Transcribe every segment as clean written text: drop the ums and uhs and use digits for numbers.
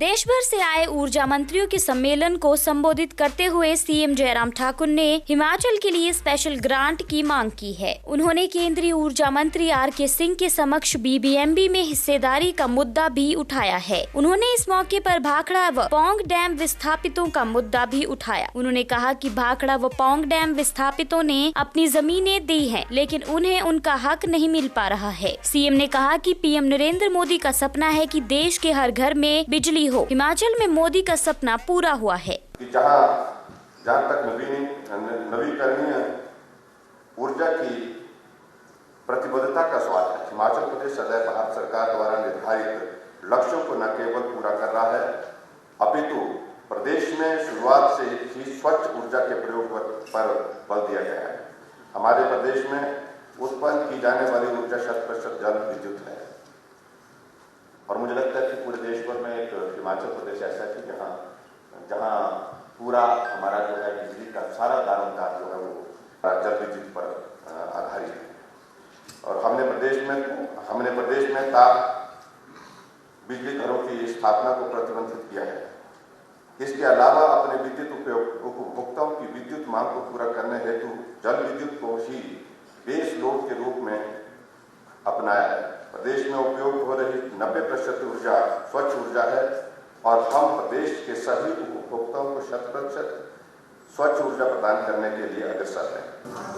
देश भर से आए ऊर्जा मंत्रियों के सम्मेलन को संबोधित करते हुए सीएम जयराम ठाकुर ने हिमाचल के लिए स्पेशल ग्रांट की मांग की है। उन्होंने केंद्रीय ऊर्जा मंत्री आर.के. सिंह के समक्ष बीबीएमबी में हिस्सेदारी का मुद्दा भी उठाया है। उन्होंने इस मौके पर भाखड़ा व पौंग डैम विस्थापितों का मुद्दा भी उठाया। उन्होंने कहा कि भाखड़ा व पौंग डैम विस्थापितों ने अपनी जमीनें दी हैं, लेकिन उन्हें उनका हक नहीं मिल पा रहा है। सीएम ने कहा कि पीएम नरेंद्र मोदी का सपना है कि देश के हर घर में बिजली हो। हिमाचल में मोदी का सपना पूरा हुआ है। जहाँ तक नवीकरणीय ऊर्जा की प्रतिबद्धता का सवाल है, हिमाचल प्रदेश सदैव भारत सरकार द्वारा निर्धारित लक्ष्यों को न केवल पूरा कर रहा है, अपितु प्रदेश में शुरुआत से ही स्वच्छ ऊर्जा के प्रयोग पर बल दिया गया है। हमारे प्रदेश में उत्पन्न की जाने वाली ऊर्जा 100% जल विद्युत है और मुझे लगता है कि पूरे देश भर में एक हिमाचल प्रदेश ऐसा है कि जहाँ पूरा हमारा जो है बिजली का सारा दारोमदार जो है वो जल विद्युत पर आधारित है। और हमने प्रदेश में ताप बिजली घरों की स्थापना को प्रतिबंधित किया है। इसके अलावा अपने विद्युत उपभोक्ताओं की विद्युत मांग को पूरा करने हेतु जल विद्युत को ही बेस लोड के रूप में अपनाया है। प्रदेश में उपयोग हो रही 90% ऊर्जा स्वच्छ ऊर्जा है और हम प्रदेश के सभी उपभोक्ताओं को 100% स्वच्छ ऊर्जा प्रदान करने के लिए अग्रसर हैं।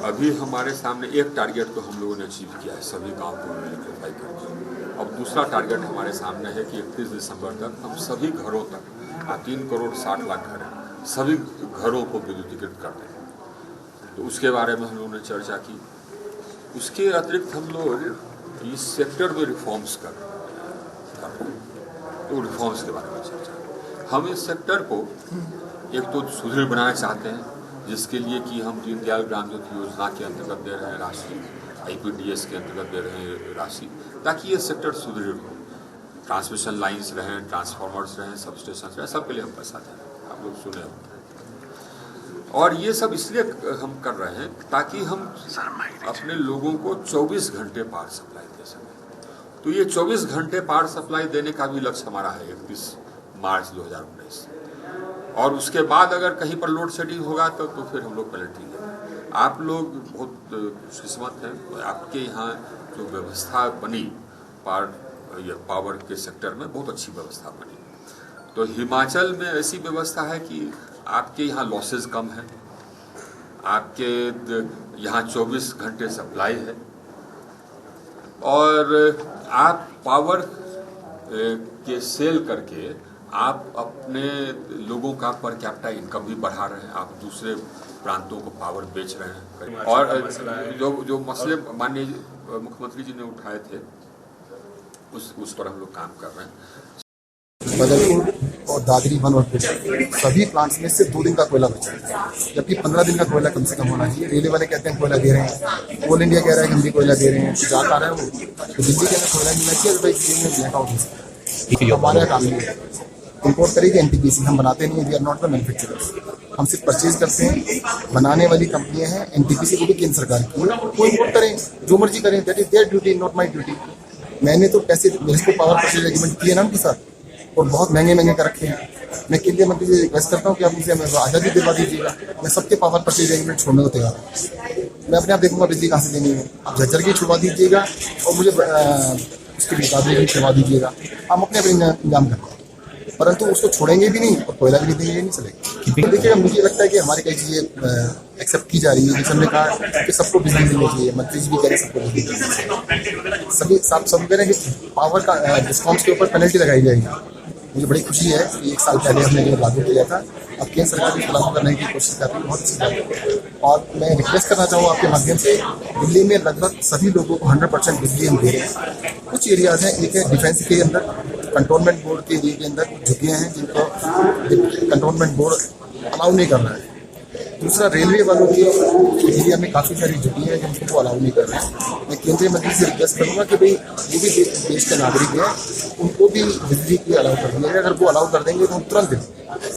अभी हमारे सामने एक टारगेट तो हम लोगों ने अचीव किया है, सभी गाँव को इलेक्ट्रीफाई करके। अब दूसरा टारगेट हमारे सामने है कि 31 दिसंबर तक हम सभी घरों तक 3 करोड़ 60 लाख घर हैं, सभी घरों को विद्युतीकृत कर दें। तो उसके बारे में हम लोगों ने चर्चा की। उसके अतिरिक्त हम लोग इस सेक्टर में रिफॉर्म्स कर तो रिफॉर्म्स के बारे में चर्चा। हम इस सेक्टर को एक तो सुदृढ़ बनाना चाहते हैं, जिसके लिए कि हम दीनदयाल ग्राम ज्योति योजना के अंतर्गत दे रहे हैं राशि, IPDS के अंतर्गत दे रहे हैं राशि, ताकि ये सेक्टर सुदृढ़ हो। ट्रांसमिशन लाइन्स रहें, ट्रांसफार्मर्स रहें, सबस्टेशन रहें, सबके लिए हम पैसा दें। आप लोग सुने होंगे। और ये सब इसलिए हम कर रहे हैं ताकि हम अपने लोगों को 24 घंटे पावर सप्लाई दे सकें। तो ये 24 घंटे पावर सप्लाई देने का भी लक्ष्य हमारा है 31 मार्च 2019। और उसके बाद अगर कहीं पर लोड शेडिंग होगा तो फिर हम लोग पेनल्टी देंगे। आप लोग बहुत खुशकिस्मत हैं, आपके यहाँ जो व्यवस्था बनी पावर के सेक्टर में बहुत अच्छी व्यवस्था बनी। तो हिमाचल में ऐसी व्यवस्था है कि आपके यहाँ लॉसेस कम है, आपके यहाँ 24 घंटे सप्लाई है और आप पावर के सेल करके आप अपने लोगों का पर कैपिटा इनकम भी बढ़ा रहे हैं, आप दूसरे प्रांतों को पावर बेच रहे हैं। और जो मसले माननीय मुख्यमंत्री जी ने उठाए थे उस पर हम लोग काम कर रहे हैं। बदलपुर और दादरी वन और सभी प्लांट्स में सिर्फ 2 दिन का कोयला बचा है, जबकि 15 दिन का कोयला कम से कम होना चाहिए। रेलवे वाले कहते हैं कोयला दे रहे हैं, कोल इंडिया कह रहा है कि हम भी कोयला दे रहे हैं, तो जा पा रहे हैं वो। तो दिल्ली के अंदर कोयला मिलना चाहिए, तो भाई दिल्ली में ब्लैकआउट हो सकता है। हमारा काम नहीं है, इम्पोर्ट करेगी NTPC, हम बनाते नहीं है। We are not the manufacturers, हम सिर्फ परचेज करते हैं। बनाने वाली कंपनियां हैं, NTPC को भी केंद्र सरकार की है, वो इम्पोर्ट करें, जो मर्जी करें, that is there duty, not my duty. मैंने तो पैसे इसको पावर परचेज एग्रीमेंट किए ना उनके साथ और बहुत महंगे कर रखे हैं। मैं केंद्रीय मंत्री से रिक्वेस्ट करता हूँ कि आप मुझे आज़ादी दिलवा दीजिएगा, मैं सबके पावर परचेज एग्रीमेंट छोड़ने को तैयार हूँ। मैं अपने आप देखूंगा बिजली कहाँ से देनी है। आप झज्जर की छुड़वा दीजिएगा और मुझे उसके मुकाबले भी छुड़वा दीजिएगा, हम अपने इंतजाम करते हैं, परंतु उसको छोड़ेंगे भी नहीं और कोयला भी देंगे, नहीं चलेगा। देखिएगा, मुझे लगता है कि हमारी कई चीज़ें एक्सेप्ट की जा रही है। जैसे हमने कहा कि सबको बिजली मिलनी चाहिए, मंत्री जी भी कह रहे हैं सबको बिजली मिलनी चाहिए। सब कह रहे हैं कि पावर का डिस्कॉम्स के ऊपर पेनल्टी लगाई जाएगी। मुझे बड़ी खुशी है कि 1 साल पहले हमने जो लागू किया था, अब केंद्र सरकार भी लागू करने की कोशिश कर रही है, बहुत अच्छी बात है। और मैं रिक्वेस्ट करना चाहूँगा आपके माध्यम से, दिल्ली में लगभग सभी लोगों को 100% बिजली हम दे रहे हैं। कुछ एरियाज हैं, एक है डिफेंस के अंदर, कंटोनमेंट बोर्ड के एरिया के अंदर झुके हैं जिनको कंटोनमेंट बोर्ड अलाउ नहीं कर रहा है। दूसरा, रेलवे वालों के एरिया में काफ़ी सारी झुकी हैं जिनको अलाउ नहीं कर रहे हैं। मैं केंद्रीय मंत्री से रिक्वेस्ट करूँगा कि भाई वो भी देश के नागरिक हैं, उनको भी बिजली की अलाउ कर दिया जाए। अगर वो अलाउ कर देंगे तो हम तुरंत देंगे।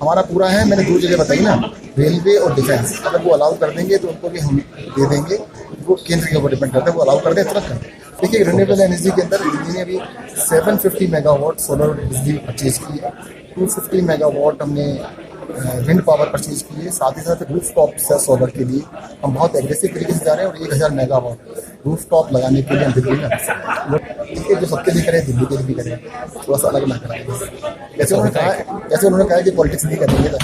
हमारा पूरा है, मैंने 2 जगह बताई ना, रेलवे और डिफेंस। अगर वो अलाउ कर देंगे तो उनको भी हम दे देंगे, वो केंद्र के ऊपर डिपेंड करता है, वो अलाउ कर दें तुरंत कर दें। देखिए, रिन्यूएबल एनर्जी के अंदर दिल्ली ने अभी 750 मेगावाट सोलर बिजली परचेज की है 250 मेगावाट हमने विंड पावर परचेज की है। साथ ही साथ रूफ टॉप सोलर के लिए हम बहुत एग्रेसिव तरीके से जा रहे हैं और 1000 मेगावाट रूफ टॉप लगाने के लिए हम दिल्ली में देखिए जो सबके लिए करें दिल्ली के लिए भी करें, थोड़ा सा अलग अलग करें। जैसे उन्होंने कहा है कि पॉलिटिक्स नहीं करेंगे तो